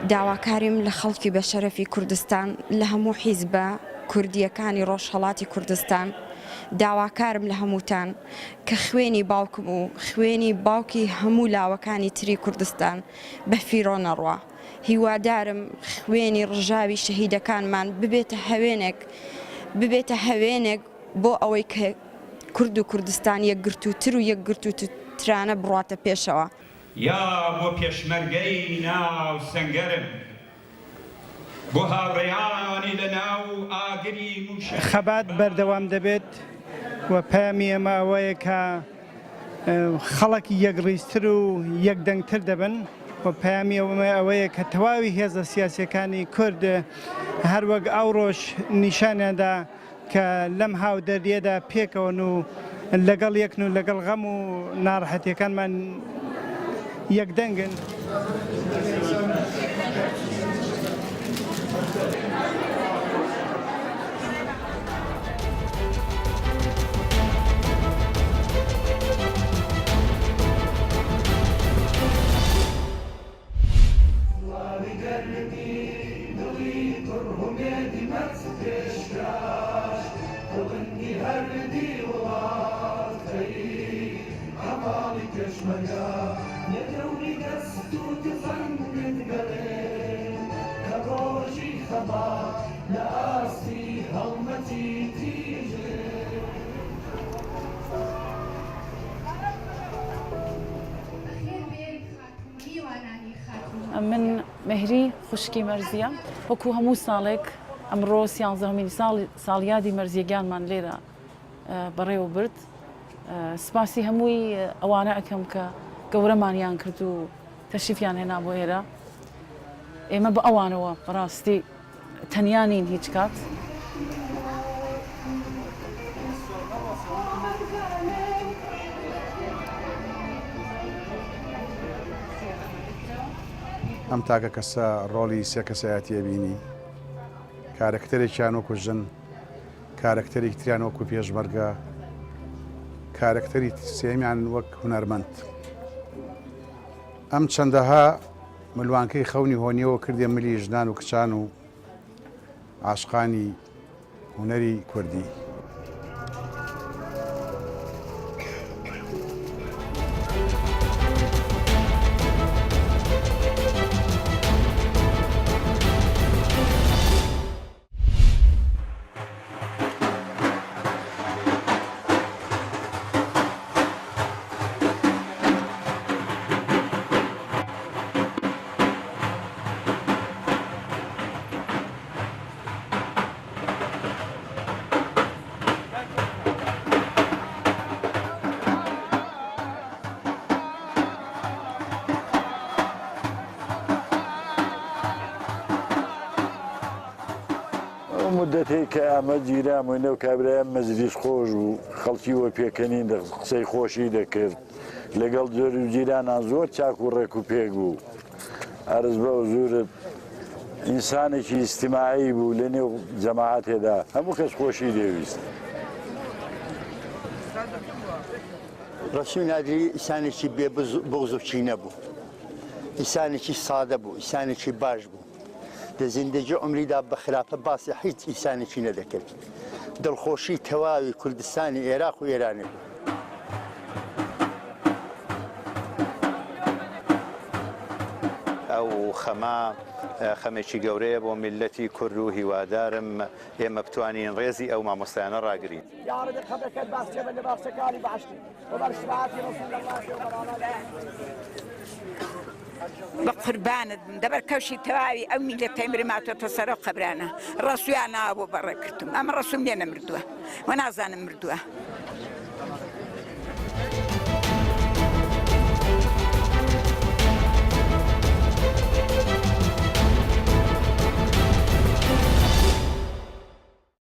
داواکاریم لە خەڵکی بە شەرەفی کوردستان لە هەموو حیزبە کوردیەکانی ڕۆژهەڵاتی کوردستان داواکارم لە هەمووتان کە خوێنی باوکم و خوێنی باوکی هەموو لاوەکانی تری کوردستان بە فیرۆ نەڕوا. هیوادارم خوێنی ڕژاوی شەهیدەکانمان ببێتە هەوێنێک بۆ ئەوەی کە کورد و کوردستان یەکگرتووتر و یەکگرتووترانە بڕاتە پێشەوە. یا بۆ پێشمەرگەی ناو سەنگەرم بۆ هاوڕێیانی لە ناو ئاگری موشە خەبات بەردەوام دەبێت و پامی ئەمە ئەوەیە کە خەڵکی یەکڕیزتر و یەکدەنگتر دەبن و پامی ئەوەیە کە تەواوی هێزە سیاسیەکانی کورد هەروەک ئەوڕۆژ نیشانیاندا کە لەم هاودەریەدا پێکەوەن و لەگەڵ یەکن و لەگەڵ غەم و ناڕەحەتیەکانمان یەکدەنگن. من مهری خوشکی مەرزیە وەکو هەموو ساڵێک ئەمڕۆ 11مین ساڵیادی مەرزیەکانمان لێرە بەڕێوە برد. سپاسی هەمووی ئەوانە ئەەکەم کە گەورەمانیان کرد و تەشریفیان هێنا بۆ ئێرە. ئێمە بە ئەوانەوە بەڕاستی تەنیا نین هیچ کات. ئەم تاکە کەسە ڕۆڵی سێ کەسایەتیە بینی، کارەکتەرێکیان وەکو ژن، کارەکتەرێک تریان وەکو پێشمەرگە، کارەکتەری سێمیان وەک هونەرمەند. ئەم چەندەها ملوانکەی خەونی هۆنیەوە کردێ ملی ژنان و کچان و عاشقانی هونەری کوردی. مدەتێک کە ئەمە جیرامۆینە و کابراە مەزریش خۆش و خەڵکیوە پێکەنین قسەی خۆشی دەکرد لەگەڵ جۆر و جیرانان زۆر چاک و ڕێک و پێک بوو. ئەرز بە و زورت ئینسانێکی ئیجتیماعی بوو لە نێو جەماعەتێدا هەموو کەس خۆشی دەویست. ڕەسوول نادری ئینسانێکی بێبغز و چی نەبوو، ئینسانێکی سادە بوو، ئینسانێکی باش بوو. لە زیندەگی عمریدا بە خراپە باسی هیچ ئینسانێکی نەدەکرد. دڵخۆشی تەواوی کوردستانی عێراق و ئێرانی بوو. ئەو خەمێکی گەورەیە بۆ میلەتی کورد و هیوادارم ئێمە بتوانین ڕێزی ئەو مامۆستایانە ڕاگرین. بە قوربانت بم دەبەر کەوشی تەواوی ئەو میلەتەی مرماتۆتە سەرۆ قەبرانە ڕەسویان ناوە بۆ بەڕێ کردم ئەمە ڕەسوم لێ نەمردووە و نازانم مردووە.